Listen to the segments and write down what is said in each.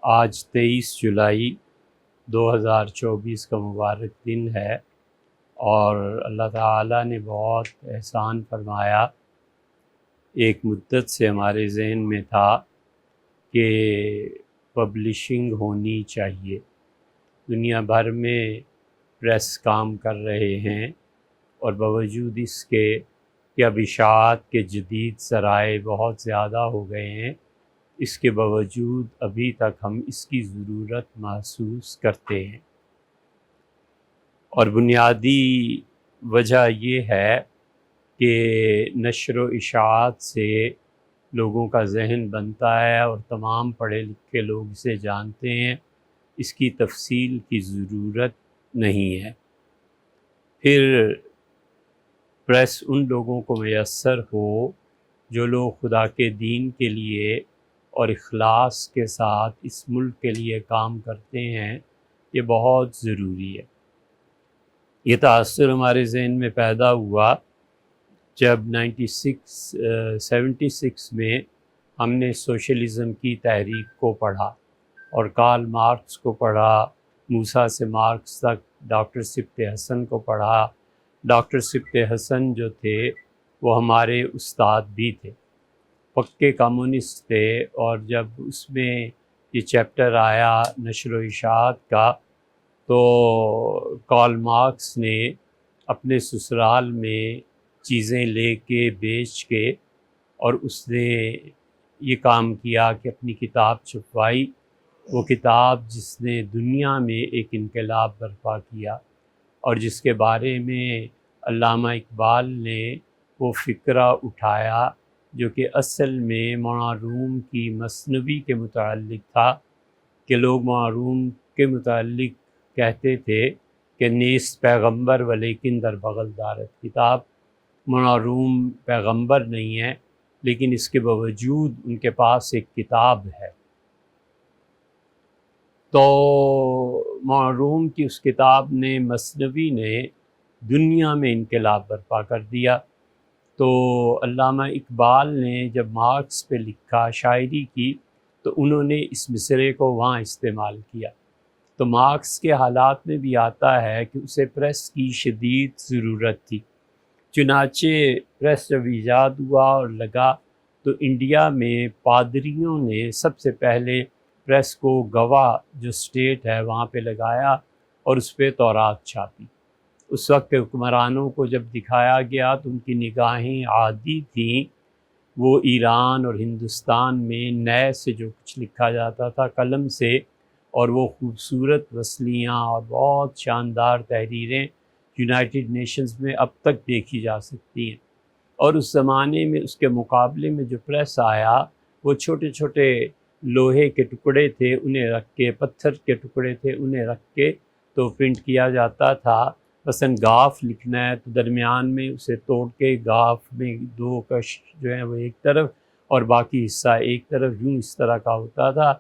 آج 23 جولائی 2024 کا مبارک دن ہے، اور اللہ تعالیٰ نے بہت احسان فرمایا۔ ایک مدت سے ہمارے ذہن میں تھا کہ پبلشنگ ہونی چاہیے۔ دنیا بھر میں پریس کام کر رہے ہیں، اور باوجود اس کے کہ اب اشاعت کے جدید ذرائع بہت زیادہ ہو گئے ہیں، اس کے باوجود ابھی تک ہم اس کی ضرورت محسوس کرتے ہیں۔ اور بنیادی وجہ یہ ہے کہ نشر و اشاعت سے لوگوں کا ذہن بنتا ہے، اور تمام پڑھے لکھے لوگ اسے جانتے ہیں، اس کی تفصیل کی ضرورت نہیں ہے۔ پھر پریس ان لوگوں کو میسر ہو جو لوگ خدا کے دین کے لیے اور اخلاص کے ساتھ اس ملک کے لیے کام کرتے ہیں، یہ بہت ضروری ہے۔ یہ تاثر ہمارے ذہن میں پیدا ہوا جب 76 میں ہم نے سوشلزم کی تحریک کو پڑھا، اور کارل مارکس کو پڑھا، موسیٰ سے مارکس تک، ڈاکٹر سبط حسن کو پڑھا۔ ڈاکٹر سبط حسن جو تھے وہ ہمارے استاد بھی تھے، پکے کمیونسٹ تھے، اور جب اس میں یہ چیپٹر آیا نشر و اشاعت کا، تو کارل مارکس نے اپنے سسرال میں چیزیں لے کے بیچ کے، اور اس نے یہ کام کیا کہ اپنی کتاب چھپوائی۔ وہ کتاب جس نے دنیا میں ایک انقلاب برپا کیا، اور جس کے بارے میں علامہ اقبال نے وہ فکرہ اٹھایا جو کہ اصل میں مولانا روم کی مثنوی کے متعلق تھا، کہ لوگ مولانا روم کے متعلق کہتے تھے کہ نیست پیغمبر ولیکن در بغل دارت کتاب۔ مولانا روم پیغمبر نہیں ہے، لیکن اس کے باوجود ان کے پاس ایک کتاب ہے۔ تو مولانا روم کی اس کتاب نے، مثنوی نے، دنیا میں انقلاب برپا کر دیا۔ تو علامہ اقبال نے جب مارکس پہ لکھا، شاعری کی، تو انہوں نے اس مصرعے کو وہاں استعمال کیا۔ تو مارکس کے حالات میں بھی آتا ہے کہ اسے پریس کی شدید ضرورت تھی، چنانچہ پریس جب ایجاد ہوا اور لگا، تو انڈیا میں پادریوں نے سب سے پہلے پریس کو گوا جو اسٹیٹ ہے وہاں پہ لگایا، اور اس پہ تورات چھاپی۔ اس وقت کے حکمرانوں کو جب دکھایا گیا تو ان کی نگاہیں عادی تھیں، وہ ایران اور ہندوستان میں نئے سے جو کچھ لکھا جاتا تھا قلم سے، اور وہ خوبصورت وصلیاں اور بہت شاندار تحریریں یونائٹڈ نیشنز میں اب تک دیکھی جا سکتی ہیں۔ اور اس زمانے میں اس کے مقابلے میں جو پریس آیا، وہ چھوٹے چھوٹے لوہے کے ٹکڑے تھے، انہیں رکھ کے، پتھر کے ٹکڑے تھے، انہیں رکھ کے تو پرنٹ کیا جاتا تھا۔ مثلاً گاف لکھنا ہے تو درمیان میں اسے توڑ کے گاف میں دو کش جو ہیں وہ ایک طرف اور باقی حصہ ایک طرف، یوں اس طرح کا ہوتا تھا۔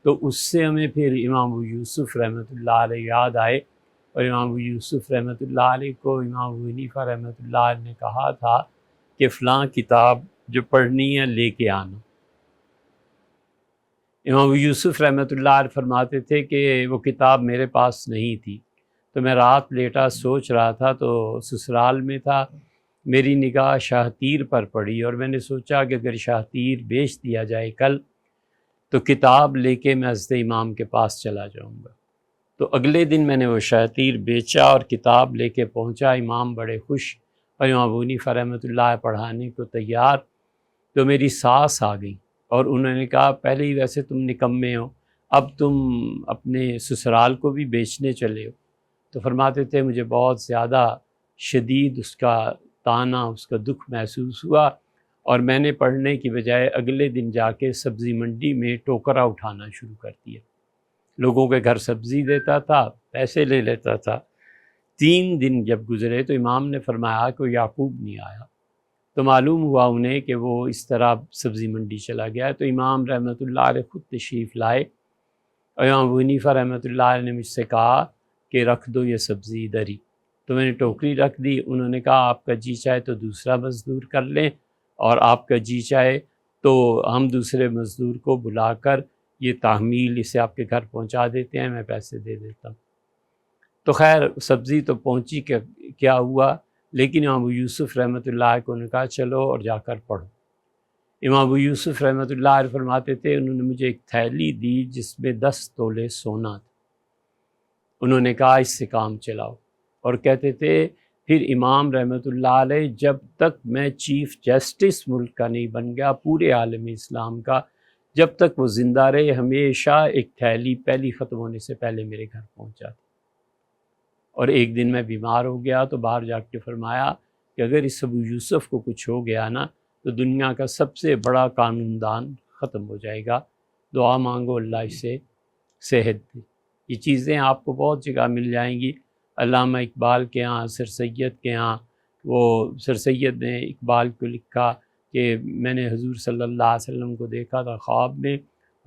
تو اس سے ہمیں پھر امام ابو یوسف رحمۃ اللہ علیہ یاد آئے، اور امام ابو یوسف رحمۃ اللہ علیہ کو امام ابو حنیفہ رحمۃ اللہ علیہ نے کہا تھا کہ فلاں کتاب جو پڑھنی ہے لے کے آنا۔ امام ابو یوسف رحمۃ اللہ علیہ فرماتے تھے کہ وہ کتاب میرے پاس نہیں تھی، تو میں رات لیٹا سوچ رہا تھا، تو سسرال میں تھا، میری نگاہ شاہ تیر پر پڑی، اور میں نے سوچا کہ اگر شاہ تیر بیچ دیا جائے کل، تو کتاب لے کے میں حضرت امام کے پاس چلا جاؤں گا۔ تو اگلے دن میں نے وہ شاہ تیر بیچا اور کتاب لے کے پہنچا۔ امام بڑے خوش، اور امام ابو حنیفہ رحمۃ اللہ پڑھانے کو تیار۔ تو میری ساس آ گئی، اور انہوں نے کہا پہلے ہی ویسے تم نکمے ہو، اب تم اپنے سسرال کو بھی بیچنے چلے ہو۔ تو فرماتے تھے مجھے بہت زیادہ شدید اس کا طعنہ، اس کا دکھ محسوس ہوا، اور میں نے پڑھنے کی بجائے اگلے دن جا کے سبزی منڈی میں ٹوکرا اٹھانا شروع کر دیا۔ لوگوں کے گھر سبزی دیتا تھا، پیسے لے لیتا تھا۔ 3 دن جب گزرے تو امام نے فرمایا کہ یعقوب نہیں آیا، تو معلوم ہوا انہیں کہ وہ اس طرح سبزی منڈی چلا گیا ہے۔ تو امام رحمۃ اللہ علیہ خود تشریف لائے، اور امام ابو حنیفہ رحمۃ اللہ علیہ نے مجھ سے کہا کہ رکھ دو یہ سبزی ادھر ہی۔ تو میں نے ٹوکری رکھ دی۔ انہوں نے کہا آپ کا جی چاہے تو دوسرا مزدور کر لیں، اور آپ کا جی چاہے تو ہم دوسرے مزدور کو بلا کر یہ تحمیل اسے آپ کے گھر پہنچا دیتے ہیں، میں پیسے دے دیتا ہوں۔ تو خیر سبزی تو پہنچی، کیا ہوا، لیکن امام ابو یوسف رحمۃ اللہ کو نے کہا چلو اور جا کر پڑھو۔ امام ابو یوسف رحمۃ اللہ علیہ فرماتے تھے انہوں نے مجھے ایک تھیلی دی جس میں 10 تولے سونا تھا، انہوں نے کہا اس سے کام چلاؤ، اور کہتے تھے پھر امام رحمۃ اللہ علیہ جب تک میں چیف جسٹس ملک کا نہیں بن گیا، پورے عالم اسلام کا، جب تک وہ زندہ رہے، ہمیشہ ایک تھیلی پہلی ختم ہونے سے پہلے میرے گھر پہنچ جاتی۔ اور ایک دن میں بیمار ہو گیا تو باہر جا کے فرمایا کہ اگر اس ابو یوسف کو کچھ ہو گیا نا تو دنیا کا سب سے بڑا قانون دان ختم ہو جائے گا، دعا مانگو اللہ اس سے صحت دے۔ یہ چیزیں آپ کو بہت جگہ مل جائیں گی۔ علامہ اقبال کے ہاں، سر سید کے ہاں، وہ سر سید نے اقبال کو لکھا کہ میں نے حضور صلی اللہ علیہ وسلم کو دیکھا تھا خواب میں،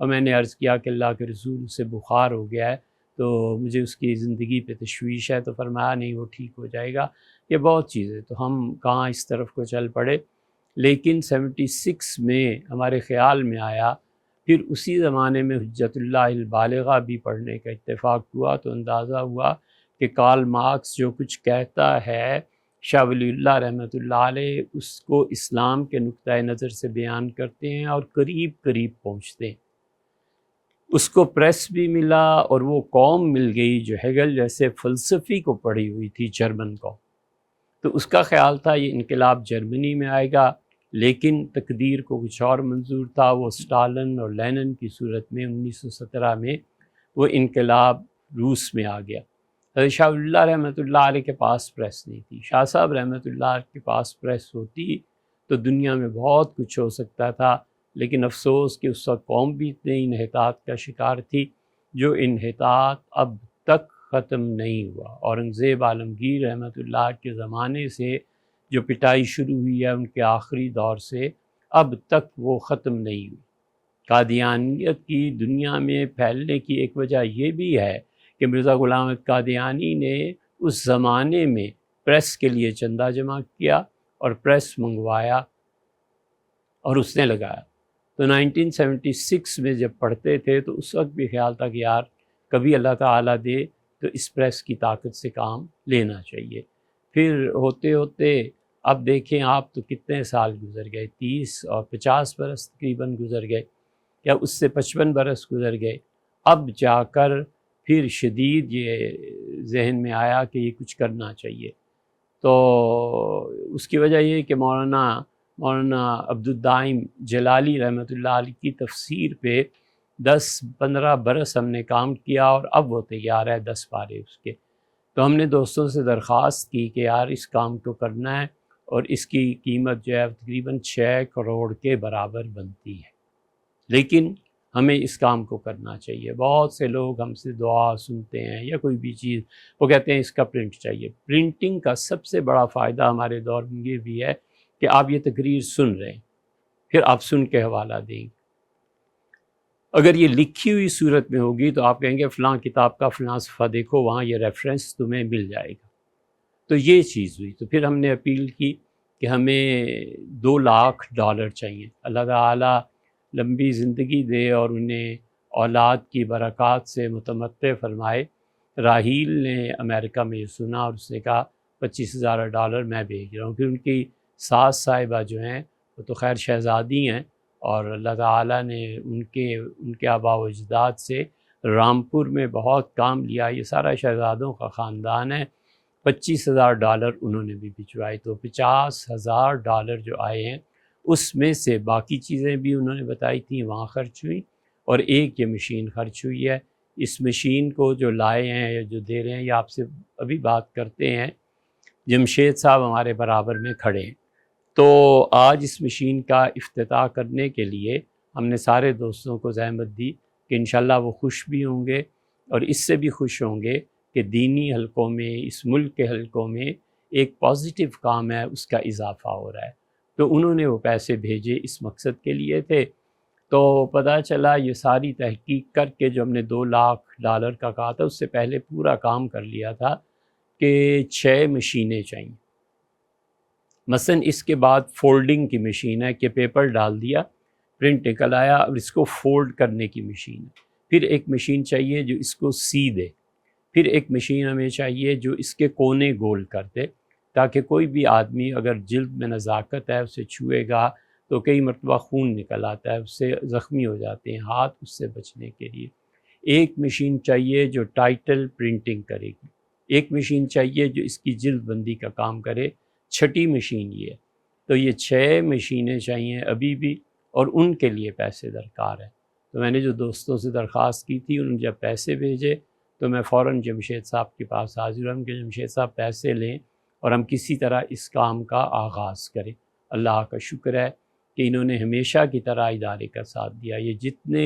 اور میں نے عرض کیا کہ اللہ کے رسول سے بخار ہو گیا ہے تو مجھے اس کی زندگی پہ تشویش ہے، تو فرمایا نہیں وہ ٹھیک ہو جائے گا۔ یہ بہت چیزیں تو ہم کہاں اس طرف کو چل پڑے، لیکن 76 میں ہمارے خیال میں آیا، پھر اسی زمانے میں حجت اللہ البالغہ بھی پڑھنے کا اتفاق ہوا تو اندازہ ہوا کہ کارل مارکس جو کچھ کہتا ہے شاہ ولی اللہ رحمۃ اللہ علیہ اس کو اسلام کے نقطۂ نظر سے بیان کرتے ہیں اور قریب قریب پہنچتے ہیں۔ اس کو پریس بھی ملا اور وہ قوم مل گئی جو ہیگل جیسے فلسفی کو پڑھی ہوئی تھی، جرمن کو، تو اس کا خیال تھا یہ انقلاب جرمنی میں آئے گا، لیکن تقدیر کو کچھ اور منظور تھا، وہ اسٹالن اور لینن کی صورت میں 1917 میں وہ انقلاب روس میں آ گیا۔ حضرت شاہ ولی اللہ رحمۃ اللہ علیہ کے پاس پریس نہیں تھی، شاہ صاحب رحمۃ اللہ کے پاس پریس ہوتی تو دنیا میں بہت کچھ ہو سکتا تھا، لیکن افسوس کہ اس وقت قوم بھی اتنے انحطاط کا شکار تھی، جو انحطاط اب تک ختم نہیں ہوا۔ اورنگزیب عالمگیر رحمۃ اللہ کے زمانے سے جو پٹائی شروع ہوئی ہے ان کے آخری دور سے اب تک وہ ختم نہیں ہوئی۔ قادیانیت کی دنیا میں پھیلنے کی ایک وجہ یہ بھی ہے کہ مرزا غلام احمد قادیانی نے اس زمانے میں پریس کے لیے چندہ جمع کیا اور پریس منگوایا اور اس نے لگایا۔ تو 1976 میں جب پڑھتے تھے تو اس وقت بھی خیال تھا کہ یار کبھی اللہ تعالیٰ دے تو اس پریس کی طاقت سے کام لینا چاہیے۔ پھر ہوتے ہوتے اب دیکھیں آپ تو کتنے سال گزر گئے، 30 اور 50 برس تقریباً گزر گئے، یا اس سے 55 برس گزر گئے، اب جا کر پھر شدید یہ ذہن میں آیا کہ یہ کچھ کرنا چاہیے۔ تو اس کی وجہ یہ کہ مولانا عبدالدائم جلالی رحمۃ اللہ علیہ کی تفسیر پہ 10-15 برس ہم نے کام کیا، اور اب وہ تیار ہے 10 پارے اس کے۔ تو ہم نے دوستوں سے درخواست کی کہ یار اس کام کو کرنا ہے، اور اس کی قیمت جو ہے تقریباً 6 کروڑ کے برابر بنتی ہے، لیکن ہمیں اس کام کو کرنا چاہیے۔ بہت سے لوگ ہم سے دعا سنتے ہیں یا کوئی بھی چیز، وہ کہتے ہیں اس کا پرنٹ چاہیے۔ پرنٹنگ کا سب سے بڑا فائدہ ہمارے دور میں یہ بھی ہے کہ آپ یہ تقریر سن رہے ہیں، پھر آپ سن کے حوالہ دیں گے۔ اگر یہ لکھی ہوئی صورت میں ہوگی تو آپ کہیں گے فلاں کتاب کا فلاں صفحہ دیکھو، وہاں یہ ریفرنس تمہیں مل جائے گا۔ تو یہ چیز ہوئی، تو پھر ہم نے اپیل کی کہ ہمیں $2 لاکھ چاہیے۔ اللہ تعالیٰ لمبی زندگی دے اور انہیں اولاد کی برکات سے متمتع فرمائے۔ راحیل نے امریکہ میں یہ سنا اور اس نے کہا $25,000 میں بھیج رہا ہوں۔ پھر ان کی ساس صاحبہ جو ہیں وہ تو خیر شہزادی ہیں، اور اللہ تعالیٰ نے ان کے آباء و اجداد سے رامپور میں بہت کام لیا، یہ سارا شہزادوں کا خاندان ہے۔ $25,000 انہوں نے بھی بھجوائے، تو $50,000 جو آئے ہیں اس میں سے باقی چیزیں بھی انہوں نے بتائی تھیں وہاں خرچ ہوئی، اور ایک یہ مشین خرچ ہوئی ہے۔ اس مشین کو جو لائے ہیں یا جو دے رہے ہیں، یہ آپ سے ابھی بات کرتے ہیں جمشید صاحب ہمارے برابر میں کھڑے ہیں۔ تو آج اس مشین کا افتتاح کرنے کے لیے ہم نے سارے دوستوں کو زحمت دی کہ انشاءاللہ وہ خوش بھی ہوں گے، اور اس سے بھی خوش ہوں گے کہ دینی حلقوں میں، اس ملک کے حلقوں میں ایک پازیٹیو کام ہے، اس کا اضافہ ہو رہا ہے۔ تو انہوں نے وہ پیسے بھیجے اس مقصد کے لیے تھے۔ تو پتہ چلا یہ ساری تحقیق کر کے جو ہم نے $2 لاکھ کا کہا تھا، اس سے پہلے پورا کام کر لیا تھا کہ 6 مشینیں چاہیے۔ مثلا اس کے بعد فولڈنگ کی مشین ہے کہ پیپر ڈال دیا، پرنٹ نکل آیا، اب اس کو فولڈ کرنے کی مشین ہے، پھر ایک مشین چاہیے جو اس کو سی دے، پھر ایک مشین ہمیں چاہیے جو اس کے کونے گول کر دے، تاکہ کوئی بھی آدمی اگر جلد میں نزاکت ہے اسے چھوئے گا تو کئی مرتبہ خون نکل آتا ہے، اس سے زخمی ہو جاتے ہیں ہاتھ، اس سے بچنے کے لیے ایک مشین چاہیے جو ٹائٹل پرنٹنگ کرے گی، ایک مشین چاہیے جو اس کی جلد بندی کا کام کرے، چھٹی مشین یہ ہے۔ تو یہ 6 مشینیں چاہیے ابھی بھی، اور ان کے لیے پیسے درکار ہیں۔ تو میں نے جو دوستوں سے درخواست کی تھی، انہوں نے جب پیسے بھیجے تو میں فوراً جمشید صاحب کے پاس حاضر ہوں کہ جمشید صاحب پیسے لیں اور ہم کسی طرح اس کام کا آغاز کریں۔ اللہ کا شکر ہے کہ انہوں نے ہمیشہ کی طرح ادارے کا ساتھ دیا۔ یہ جتنے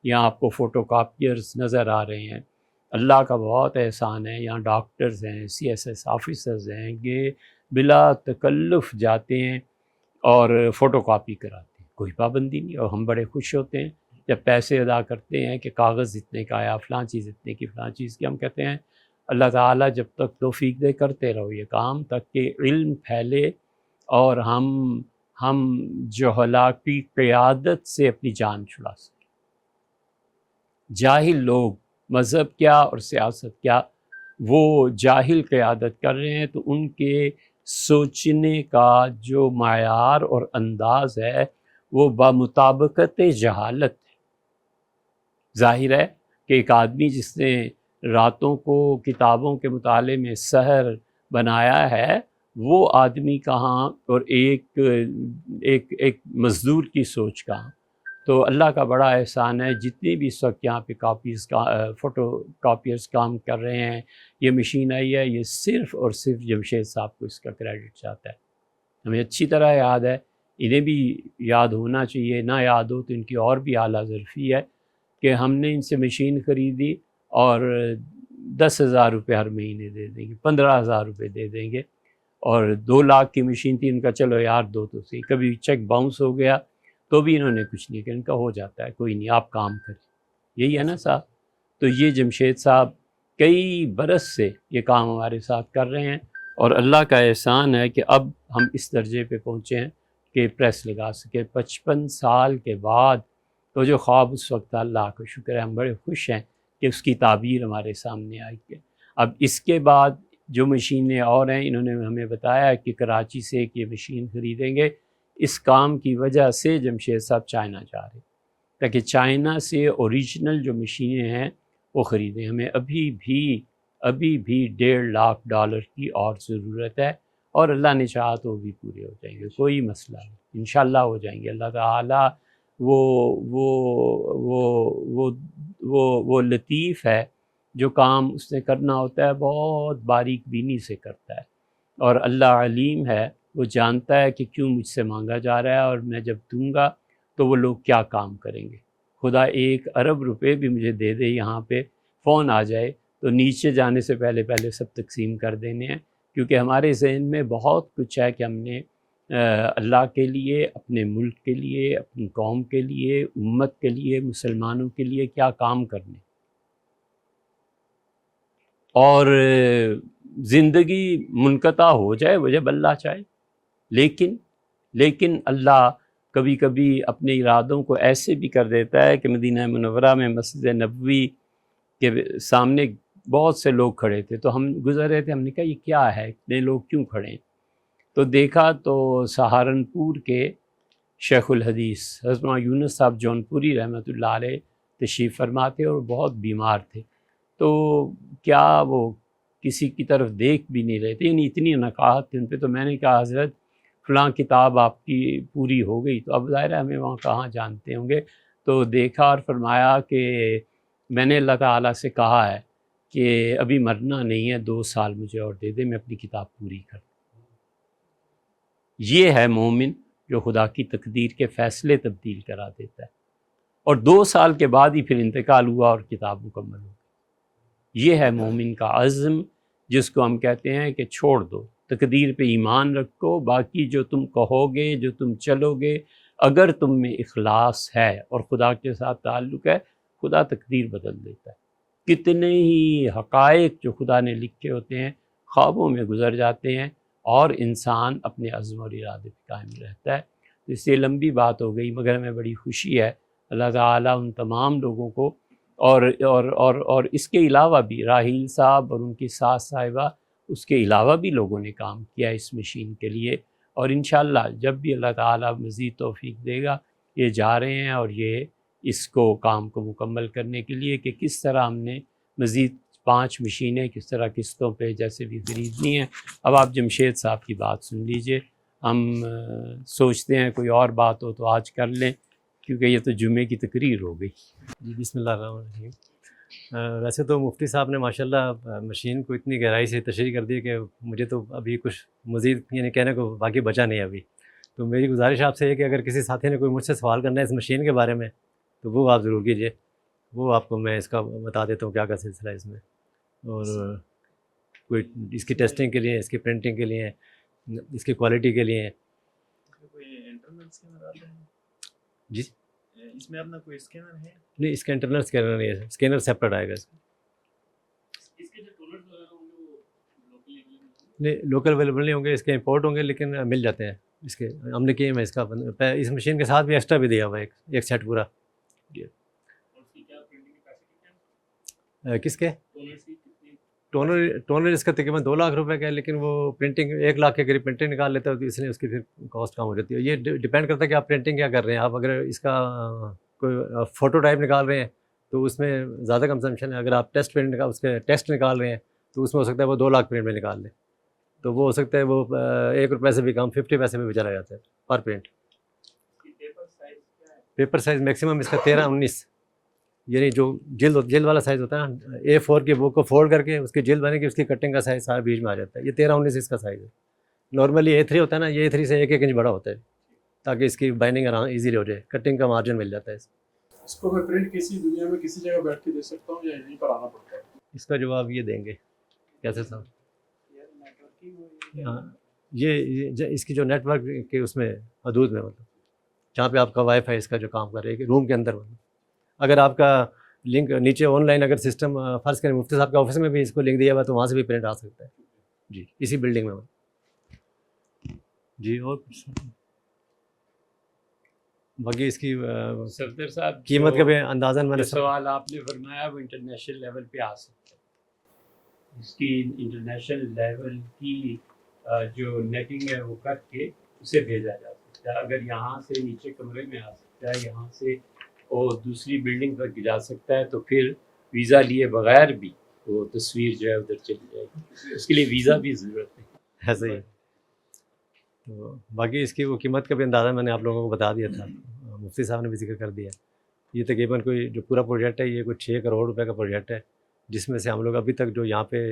یہاں آپ کو فوٹو کاپیئرز نظر آ رہے ہیں، اللہ کا بہت احسان ہے، یہاں ڈاکٹرز ہیں، CSS آفیسرز ہیں، یہ بلا تکلف جاتے ہیں اور فوٹو کاپی کراتے ہیں، کوئی پابندی نہیں، اور ہم بڑے خوش ہوتے ہیں جب پیسے ادا کرتے ہیں کہ کاغذ اتنے کا آیا، فلاں چیز اتنے کی، فلاں چیز کی۔ ہم کہتے ہیں اللہ تعالیٰ جب تک توفیق دے کرتے رہو یہ کام، تک کہ علم پھیلے اور ہم جہلا کی قیادت سے اپنی جان چھڑا سکیں۔ جاہل لوگ مذہب کیا اور سیاست کیا، وہ جاہل قیادت کر رہے ہیں، تو ان کے سوچنے کا جو معیار اور انداز ہے وہ بمطابقت جہالت ہے۔ ظاہر ہے کہ ایک آدمی جس نے راتوں کو کتابوں کے مطالعے میں سحر بنایا ہے، وہ آدمی کہاں، اور ایک مزدور کی سوچ کہاں۔ تو اللہ کا بڑا احسان ہے، جتنی بھی اس وقت یہاں پہ فوٹو کاپیئرز کام کر رہے ہیں، یہ مشین آئی ہے، یہ صرف اور صرف جمشید صاحب کو اس کا کریڈٹ جاتا ہے۔ ہمیں اچھی طرح یاد ہے، انہیں بھی یاد ہونا چاہیے، نہ یاد ہو تو ان کی اور بھی اعلیٰ ظرفی ہے کہ ہم نے ان سے مشین خریدی اور 10,000 روپے ہر مہینے دے دیں گے، 15,000 روپے دے دیں گے، اور 2 لاکھ کی مشین تھی، ان کا چلو یار دو تو صحیح، کبھی چیک باؤنس ہو گیا تو بھی انہوں نے کچھ نہیں کیا، ان کا ہو جاتا ہے، کوئی نہیں آپ کام کریں، یہی ہے نا صاحب۔ تو یہ جمشید صاحب کئی برس سے یہ کام ہمارے ساتھ کر رہے ہیں، اور اللہ کا احسان ہے کہ اب ہم اس درجے پہ پہنچے ہیں کہ پریس لگا سکے 55 سال کے بعد۔ تو جو خواب اس وقت تھا، اللہ کا شکر ہے، ہم بڑے خوش ہیں کہ اس کی تعبیر ہمارے سامنے آئی ہے۔ اب اس کے بعد جو مشینیں اور ہیں، انہوں نے ہمیں بتایا کہ کراچی سے ایک یہ مشین خریدیں گے، اس کام کی وجہ سے جمشید صاحب چائنا جا رہے ہیں تاکہ چائنا سے اوریجنل جو مشینیں ہیں وہ خریدیں۔ ہمیں ابھی بھی $1.5 لاکھ کی اور ضرورت ہے، اور اللہ نے چاہا تو وہ بھی پورے ہو جائیں گے، کوئی مسئلہ نہیں، انشاءاللہ ہو جائیں گے۔ اللہ تعالیٰ وہ لطیف ہے، جو کام اس نے کرنا ہوتا ہے بہت باریک بینی سے کرتا ہے، اور اللہ علیم ہے، وہ جانتا ہے کہ کیوں مجھ سے مانگا جا رہا ہے، اور میں جب دوں گا تو وہ لوگ کیا کام کریں گے۔ خدا 1 ارب روپے بھی مجھے دے دے، یہاں پہ فون آ جائے تو نیچے جانے سے پہلے سب تقسیم کر دینے ہیں، کیونکہ ہمارے ذہن میں بہت کچھ ہے کہ ہم نے اللہ کے لیے، اپنے ملک کے لیے، اپنی قوم کے لیے، امت کے لیے، مسلمانوں کے لیے کیا کام کرنے، اور زندگی منقطع ہو جائے وہ جب اللہ چاہے، لیکن اللہ کبھی کبھی اپنے ارادوں کو ایسے بھی کر دیتا ہے کہ مدینہ منورہ میں مسجد نبوی کے سامنے بہت سے لوگ کھڑے تھے، تو ہم گزر رہے تھے، ہم نے کہا یہ کیا ہے، اتنے لوگ کیوں کھڑے ہیں؟ تو دیکھا تو سہارنپور کے شیخ الحدیث حضرت مولانا یونس صاحب جونپوری رحمۃ اللہ علیہ تشریف فرما تھے، اور بہت بیمار تھے، تو کیا وہ کسی کی طرف دیکھ بھی نہیں رہے تھے، یعنی اتنی نقاہت تھی ان پہ۔ تو میں نے کہا حضرت فلاں کتاب آپ کی پوری ہو گئی، تو اب ظاہر ہے ہمیں وہاں کہاں جانتے ہوں گے، تو دیکھا اور فرمایا کہ میں نے اللہ تعالیٰ سے کہا ہے کہ ابھی مرنا نہیں ہے، 2 سال مجھے اور دے دے، میں اپنی کتاب پوری کر دوں۔ یہ ہے مومن جو خدا کی تقدیر کے فیصلے تبدیل کرا دیتا ہے، اور 2 سال کے بعد ہی پھر انتقال ہوا اور کتاب مکمل ہو گئی۔ یہ ہے مومن کا عزم، جس کو ہم کہتے ہیں کہ چھوڑ دو، تقدیر پہ ایمان رکھو، باقی جو تم کہو گے، جو تم چلو گے، اگر تم میں اخلاص ہے اور خدا کے ساتھ تعلق ہے، خدا تقدیر بدل دیتا ہے۔ کتنے ہی حقائق جو خدا نے لکھے ہوتے ہیں خوابوں میں گزر جاتے ہیں، اور انسان اپنے عزم اور ارادے پہ قائم رہتا ہے۔ اس سے لمبی بات ہو گئی، مگر ہمیں بڑی خوشی ہے اللہ تعالیٰ ان تمام لوگوں کو اور اس کے علاوہ بھی راحیل صاحب اور ان کی ساس صاحبہ، اس کے علاوہ بھی لوگوں نے کام کیا اس مشین کے لیے، اور انشاءاللہ جب بھی اللہ تعالیٰ مزید توفیق دے گا یہ جا رہے ہیں، اور یہ اس کو کام کو مکمل کرنے کے لیے کہ کس طرح ہم نے مزید 5 مشینیں کس طرح قسطوں پہ جیسے بھی خریدنی ہیں۔ اب آپ جمشید صاحب کی بات سن لیجئے، ہم سوچتے ہیں کوئی اور بات ہو تو آج کر لیں کیونکہ یہ تو جمعے کی تقریر ہو گئی۔ جی بسم اللہ الرحمن الرحیم۔ ویسے تو مفتی صاحب نے ماشاءاللہ مشین کو اتنی گہرائی سے تشریح کر دی کہ مجھے تو ابھی کچھ مزید یعنی کہنے کو باقی بچا نہیں ابھی۔ تو میری گزارش آپ سے ہے کہ اگر کسی ساتھی نے کوئی مجھ سے سوال کرنا ہے اس مشین کے بارے میں تو وہ آپ ضرور کیجیے، وہ آپ کو میں اس کا بتا دیتا ہوں کیا سلسلہ ہے اس میں، اور کوئی اس کی ٹیسٹنگ کے لیے، اس کی پرنٹنگ کے لیے، اس کی کوالٹی کے لیے۔ جی اس میں اپنا کوئی اسکینر ہے؟ نہیں، اس کا انٹرنل اسکینر نہیں ہے، اسکینر سیپریٹ آئے گا اس کا۔ اس کے جو ٹولرز وغیرہ ہوں گے وہ لوکل نہیں، لوکل اویلیبل نہیں ہوں گے، اس کے امپورٹ ہوں گے لیکن مل جاتے ہیں اس کے۔ ہم نے کیے میں اس کا اس مشین کے ساتھ بھی ایکسٹرا بھی دیا ہوا ہے ایک سیٹ پورا۔ اور اس کی کیا پرنٹنگ کیپیسٹی کیا ہے؟ کس کے ٹونرز کی کتنی؟ ٹونر اس کا تقریباً 2 لاکھ روپے کا ہے، لیکن وہ پرنٹنگ 1 لاکھ کے قریب پرنٹنگ نکال لیتا ہے، تو اس لیے اس کی پھر کاسٹ کم ہو جاتی ہے۔ یہ ڈپینڈ کرتا ہے کہ آپ پرنٹنگ کیا کر رہے ہیں۔ آپ اگر اس کا کوئی فوٹو ٹائپ نکال رہے ہیں تو اس میں زیادہ کنزمپشن ہے، اگر آپ ٹیسٹ پرنٹ اس کے ٹیسٹ نکال رہے ہیں تو اس میں ہو سکتا ہے وہ 2 لاکھ پرنٹ میں نکال لیں، تو وہ ہو سکتا ہے وہ 1 روپے سے بھی کم 50 پیسے میں بھی چلا جاتا ہے پر پرنٹ۔ پیپر سائز کیا ہے؟ پیپر سائز میکسیمم اس کا 13-19، یعنی جو جلد والا سائز ہوتا ہے نا، A4 کی بک کو فولڈ کر کے اس کی جلد بنے گی، اس کی کٹنگ کا سائز سارا بیچ میں آ جاتا ہے۔ یہ 13-19 اس کا سائز ہے۔ نارملی A3 ہوتا ہے نا، یہ A3 سے 1 انچ بڑا ہوتا ہے تاکہ اس کی بائنڈنگ آرام ایزیلی ہو جائے، کٹنگ کا مارجن مل جاتا ہے اس کو میں پرنٹ کسی دنیا میں کسی جگہ بیٹھ کے دے سکتا ہوں یا یہیں پر آنا پڑتا ہے؟ اس کا جواب یہ دیں گے کیسے صاحب؟ ہاں، یہ اس کی جو نیٹ ورک کے اس میں حدود میں، مطلب جہاں پہ آپ کا وائی فائی اس کا جو کام کر رہے ہے روم کے اندر، مطلب اگر آپ کا لنک نیچے آن لائن اگر سسٹم فرض کریں مفتی صاحب کے آفس میں بھی اس کو لنک دیا ہوا تو وہاں سے بھی پرنٹ آ سکتا ہے جی، اسی بلڈنگ میں۔ جی اور باقی اس کی صفدر صاحب قیمت کا بھی اندازاً میں نے سوال آپ نے فرمایا وہ انٹرنیشنل لیول پہ آ سکتا ہے، اس کی انٹرنیشنل لیول کی جو نیٹنگ ہے وہ کر کے اسے بھیجا جا سکتا ہے۔ اگر یہاں سے نیچے کمرے میں آ سکتا ہے، یہاں سے وہ دوسری بلڈنگ تک جا سکتا ہے، تو پھر ویزا لیے بغیر بھی وہ تصویر جو ہے ادھر چلی جائے گی، اس کے لیے ویزا بھی ضرورت ہے۔ ایسا ہی ہے۔ تو باقی اس کی وہ قیمت کا بھی اندازہ میں نے آپ لوگوں کو بتا دیا تھا، مفتی صاحب نے بھی ذکر کر دیا۔ یہ تقریباً کوئی جو پورا پروجیکٹ ہے یہ کوئی 6 کروڑ روپے کا پروجیکٹ ہے، جس میں سے ہم لوگ ابھی تک جو یہاں پہ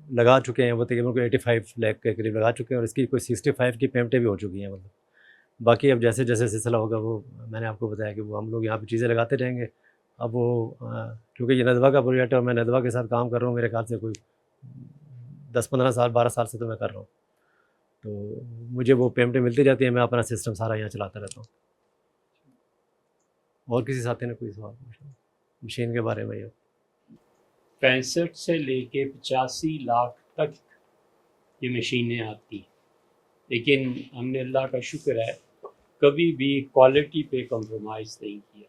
لگا چکے ہیں وہ تقریباً کوئی 85 لاکھ کے قریب لگا چکے ہیں، اور اس کی کوئی 65 کی پیمنٹیں بھی ہو چکی ہیں۔ مطلب باقی اب جیسے جیسے سلسلہ ہوگا وہ میں نے آپ کو بتایا کہ وہ ہم لوگ یہاں پہ چیزیں لگاتے رہیں گے۔ اب وہ کیونکہ یہ ندوہ کا پروجیکٹ ہے اور میں ندوہ کے ساتھ کام کر رہا ہوں، میرے خیال سے کوئی 10-15 سال 12 سال سے تو میں کر رہا ہوں، تو مجھے وہ پیمنٹیں ملتی جاتی ہیں، میں اپنا سسٹم سارا یہاں چلاتا رہتا ہوں۔ اور کسی ساتھی نے کوئی سوال پوچھا مشین کے بارے میں؟ یہ 65 سے لے کے 85 لاکھ تک یہ مشینیں آتی ہیں، لیکن ہم نے اللہ کا شکر ہے کبھی بھی کوالٹی پہ کمپرومائز نہیں کیا،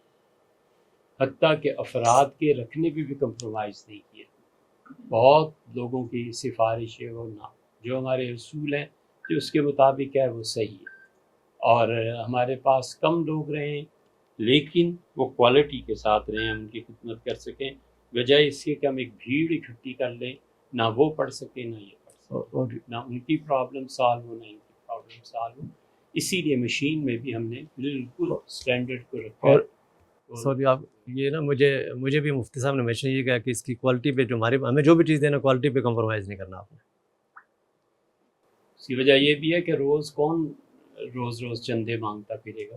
حتیٰ کہ افراد کے رکھنے پہ بھی کمپرومائز نہیں کیا۔ بہت لوگوں کی سفارش ہے وہ نہ، جو ہمارے اصول ہیں جو اس کے مطابق ہے وہ صحیح ہے، اور ہمارے پاس کم لوگ رہیں لیکن وہ کوالٹی کے ساتھ رہیں، ہم ان کی خدمت کر سکیں، بجائے اس کے کہ ہم ایک بھیڑ اکٹھی کر لیں، نہ وہ پڑھ سکیں نہ یہ پڑھ سکیں، نہ ان کی پرابلم سالو ہو نہ ان کی پرابلم سالو ہو۔ اسی لیے مشین میں بھی ہم نے بالکل اسٹینڈرڈ کو رکھا ہے۔ سوری آپ یہ نا مجھے بھی مفتی صاحب نے ہمیشہ یہ کہا کہ اس کی کوالٹی پہ جو ہمیں جو بھی چیز دینا کوالٹی پہ کمپرومائز نہیں کرنا آپ نے۔ اس کی وجہ یہ بھی ہے کہ کون روز چندے مانگتا پھرے گا؟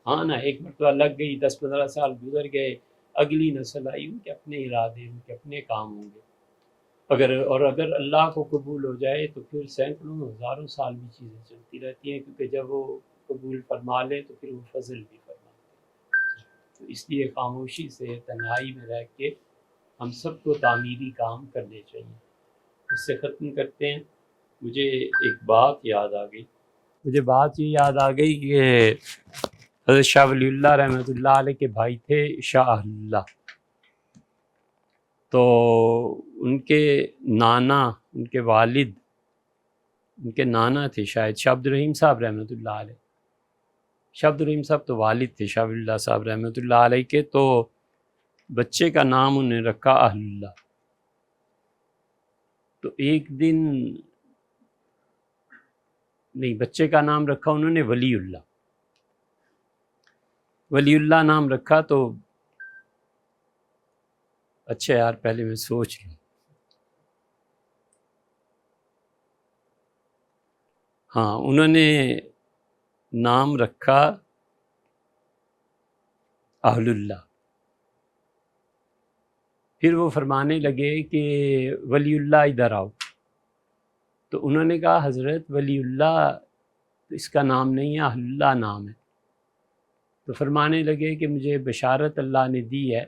ہاں نا، ایک مرتبہ لگ گئی، 10-15 سال گزر گئے، اگلی نسل آئی، ان کے اپنے ارادے، ان کے اپنے کام ہوں گے۔ اگر اللہ کو قبول ہو جائے تو پھر سینکڑوں ہزاروں سال بھی چیزیں چلتی رہتی ہیں، کیونکہ جب وہ قبول فرما لے تو پھر وہ فضل بھی فرماتے ہیں۔ تو اس لیے خاموشی سے تنہائی میں رہ کے ہم سب کو تعمیری کام کرنے چاہیے۔ اس سے ختم کرتے ہیں۔ مجھے ایک بات یاد آ گئی مجھے بات یہ یاد آ گئی کہ حضرت شاہ ولی اللہ رحمۃ اللہ علیہ کے بھائی تھے شاہ اللہ، تو ان کے نانا، ان کے والد، ان کے نانا تھے شاید شاہ عبد الرحیم صاحب رحمۃ اللہ علیہ. شاہ عبد الرحیم صاحب تو والد تھے شاہ ولی اللہ صاحب رحمۃ اللہ علیہ کے، تو بچے کا نام انہوں نے رکھا اہل اللہ. تو ایک دن نہیں، بچے کا نام رکھا انہوں نے ولی اللہ، ولی اللہ نام رکھا. تو اچھا یار پہلے میں سوچ لوں. ہاں، انہوں نے نام رکھا اہل اللہ. پھر وہ فرمانے لگے کہ ولی اللہ ادھر آؤ. تو انہوں نے کہا حضرت ولی اللہ اس کا نام نہیں ہے، اہل اللہ نام ہے. تو فرمانے لگے کہ مجھے بشارت اللہ نے دی ہے،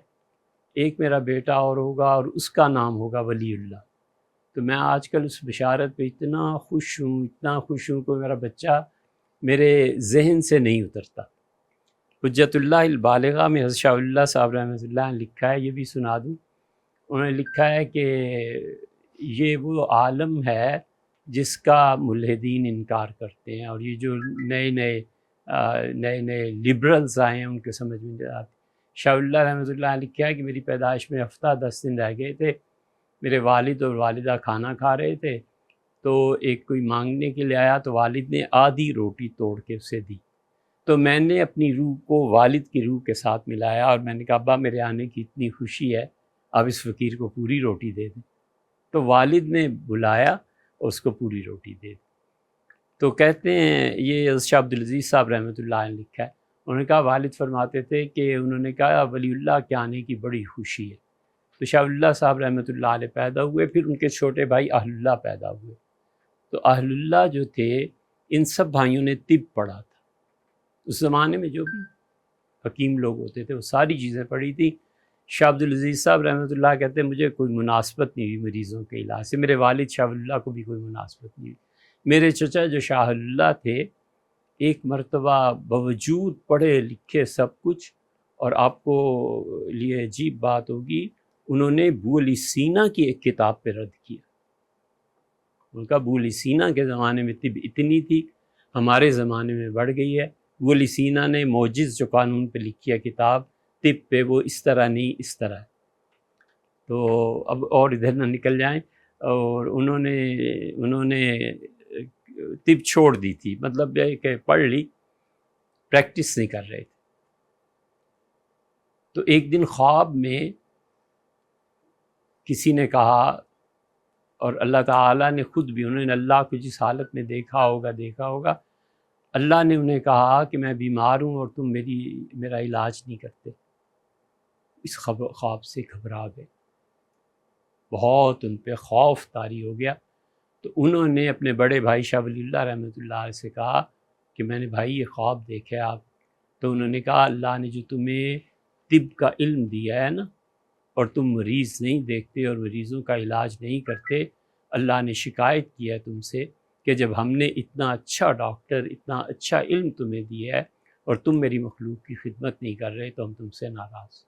ایک میرا بیٹا اور ہوگا اور اس کا نام ہوگا ولی اللہ. تو میں آج کل اس بشارت پہ اتنا خوش ہوں، اتنا خوش ہوں کہ میرا بچہ میرے ذہن سے نہیں اترتا. حجت اللہ البالغہ میں حضرت شاہ ولی اللہ صاحب رحمۃ اللہ نے لکھا ہے، یہ بھی سنا دوں. انہوں نے لکھا ہے کہ یہ وہ عالم ہے جس کا ملحدین انکار کرتے ہیں، اور یہ جو نئے نئے لبرلز آئے ہیں ان کے سمجھ میں نہیں آتی. شاہ ولی اللہ رحمۃ اللہ نے لکھا ہے کہ میری پیدائش میں ہفتہ 10 دن رہ گئے تھے. میرے والد اور والدہ کھانا کھا رہے تھے، تو ایک کوئی مانگنے کے لیے آیا تو والد نے آدھی روٹی توڑ کے اسے دی. تو میں نے اپنی روح کو والد کی روح کے ساتھ ملایا اور میں نے کہا ابا میرے آنے کی اتنی خوشی ہے، اب اس فقیر کو پوری روٹی دے دیں. تو والد نے بلایا اور اس کو پوری روٹی دے دی. تو کہتے ہیں یہ شاہ عبد العزیز صاحب رحمۃ اللہ نے لکھا ہے، انہوں نے کہا والد فرماتے تھے کہ انہوں نے کہا ولی اللہ کے آنے کی بڑی خوشی ہے. تو شاہ ولی اللہ صاحب رحمۃ اللہ علیہ پیدا ہوئے، پھر ان کے چھوٹے بھائی اہل اللہ پیدا ہوئے. تو اہل اللہ جو تھے ان سب بھائیوں نے طب پڑھا تھا. اس زمانے میں جو بھی حکیم لوگ ہوتے تھے وہ ساری چیزیں پڑھی تھی. شاہ عبد العزیز صاحب رحمۃ اللہ کہتے ہیں مجھے کوئی مناسبت نہیں ہوئی مریضوں کے علاج سے. میرے والد شاہ ولی اللہ کو بھی کوئی مناسبت نہیں ہوئی. میرے چچا جو شاہ اللہ تھے، ایک مرتبہ باوجود پڑھے لکھے سب کچھ، اور آپ کو لیے عجیب بات ہوگی، انہوں نے ابو علی سینا کی ایک کتاب پہ رد کیا. ان کا ابو علی سینا کے زمانے میں طب اتنی تھی، ہمارے زمانے میں بڑھ گئی ہے. ابو علی سینا نے موجز جو قانون پہ لکھی ہے کتاب طب پہ، وہ اس طرح نہیں اس طرح ہے. تو اب اور ادھر نہ نکل جائیں. اور انہوں نے طب چھوڑ دی تھی، مطلب یہ کہ پڑھ لی، پریکٹس نہیں کر رہے تھے. تو ایک دن خواب میں کسی نے کہا، اور اللہ تعالیٰ نے خود بھی، انہوں نے اللہ کو جس حالت میں دیکھا ہوگا، اللہ نے انہیں کہا کہ میں بیمار ہوں اور تم میرا علاج نہیں کرتے. اس خواب سے گھبرا گئے، بہت ان پہ خوف طاری ہو گیا. تو انہوں نے اپنے بڑے بھائی شاہ ولی اللہ رحمۃ اللہ علیہ سے کہا کہ میں نے بھائی یہ خواب دیکھے آپ. تو انہوں نے کہا اللہ نے جو تمہیں طب کا علم دیا ہے نا، اور تم مریض نہیں دیکھتے اور مریضوں کا علاج نہیں کرتے، اللہ نے شکایت کی ہے تم سے کہ جب ہم نے اتنا اچھا ڈاکٹر، اتنا اچھا علم تمہیں دیا ہے اور تم میری مخلوق کی خدمت نہیں کر رہے، تو ہم تم سے ناراض.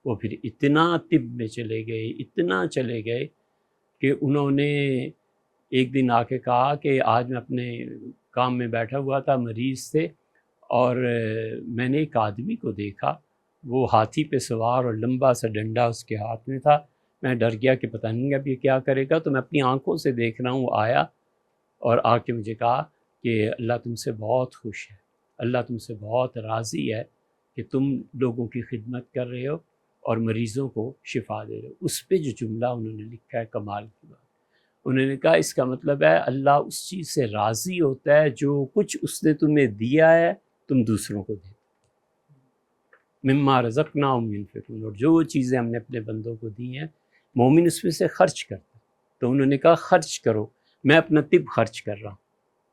وہ پھر اتنا طب میں اتنا چلے گئے کہ انہوں نے ایک دن آ کے کہا کہ آج میں اپنے کام میں بیٹھا ہوا تھا، مریض تھے، اور میں نے ایک آدمی کو دیکھا، وہ ہاتھی پہ سوار اور لمبا سا ڈنڈا اس کے ہاتھ میں تھا. میں ڈر گیا کہ پتہ نہیں اب یہ کیا کرے گا. تو میں اپنی آنکھوں سے دیکھ رہا ہوں، وہ آیا اور آ کے مجھے کہا کہ اللہ تم سے بہت خوش ہے، اللہ تم سے بہت راضی ہے کہ تم لوگوں کی خدمت کر رہے ہو اور مریضوں کو شفا دے رہے ہو. اس پہ جو جملہ انہوں نے لکھا ہے کمال کی بات. انہوں نے کہا اس کا مطلب ہے اللہ اس چیز سے راضی ہوتا ہے جو کچھ اس نے تمہیں دیا ہے تم دوسروں کو دے. مما رزقناہم ینفقون، اور جو چیزیں ہم نے اپنے بندوں کو دی ہیں مومن اس میں سے خرچ کرتا. تو انہوں نے کہا خرچ کرو، میں اپنا طب خرچ کر رہا ہوں.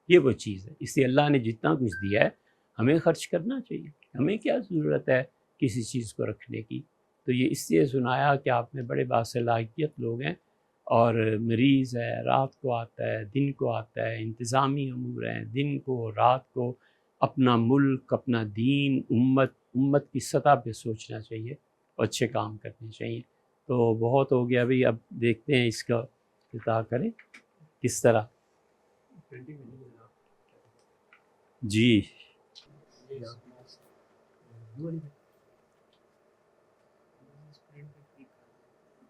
یہ وہ چیز ہے، اس لیے اللہ نے جتنا کچھ دیا ہے ہمیں خرچ کرنا چاہیے. ہمیں کیا ضرورت ہے کسی چیز کو رکھنے کی. تو یہ اس لیے سنایا کہ آپ میں بڑے باصلاحیت لوگ ہیں اور مریض ہے رات کو آتا ہے دن کو آتا ہے، انتظامی امور ہیں دن کو رات کو، اپنا ملک اپنا دین امت کی سطح پہ سوچنا چاہیے اور اچھے کام کرنے چاہیے۔ تو بہت ہو گیا بھئی، اب دیکھتے ہیں اس کا افتتاح کریں کس طرح۔ جی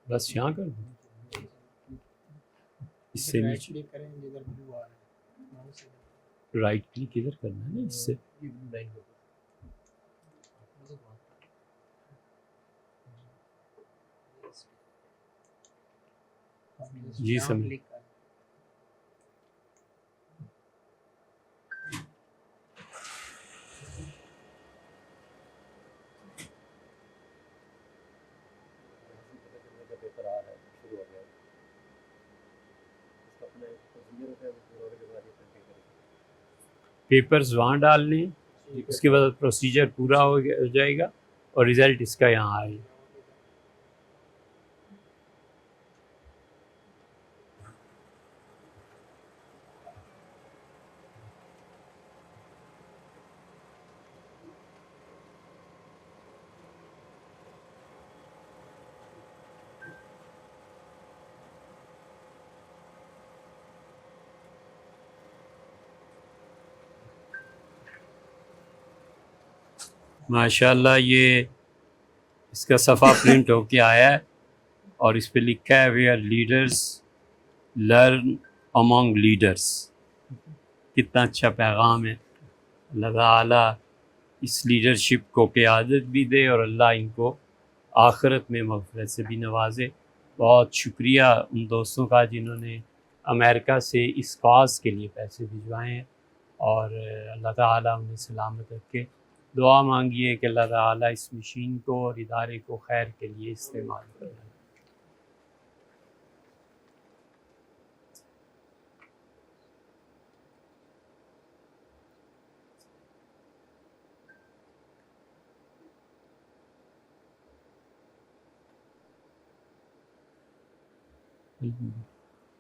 بس یہاں کر دوں، اس سے نیچے رائٹ کلک ادھر کرنا ہے نا، اس سے جی سمجھ۔ پیپر آ رہا ہے شروع ہو گیا، اس کا اپنا ایک پروسیجر ہوتا ہے، وہ پورا ہونے کے بعد یہ پرنٹنگ کریں گے۔ پیپرز وہاں ڈال لیں، اس کے بعد پروسیجر پورا ہو جائے گا اور رزلٹ اس کا یہاں آئے گا۔ ماشاءاللہ یہ اس کا صفحہ پرنٹ ہو کے آیا ہے اور اس پہ لکھا ہے where leaders learn among leaders. کتنا اچھا پیغام ہے۔ اللہ تعالیٰ اس لیڈرشپ کو قیادت بھی دے اور اللہ ان کو آخرت میں مغفرت سے بھی نوازے۔ بہت شکریہ ان دوستوں کا جنہوں نے امریکہ سے اس کاز کے لیے پیسے بھجوائے ہیں، اور اللہ تعالیٰ انہیں سلامت رکھے۔ دعا مانگیے کہ اللہ تعالیٰ اس مشین کو اور ادارے کو خیر کے لیے استعمال کرے۔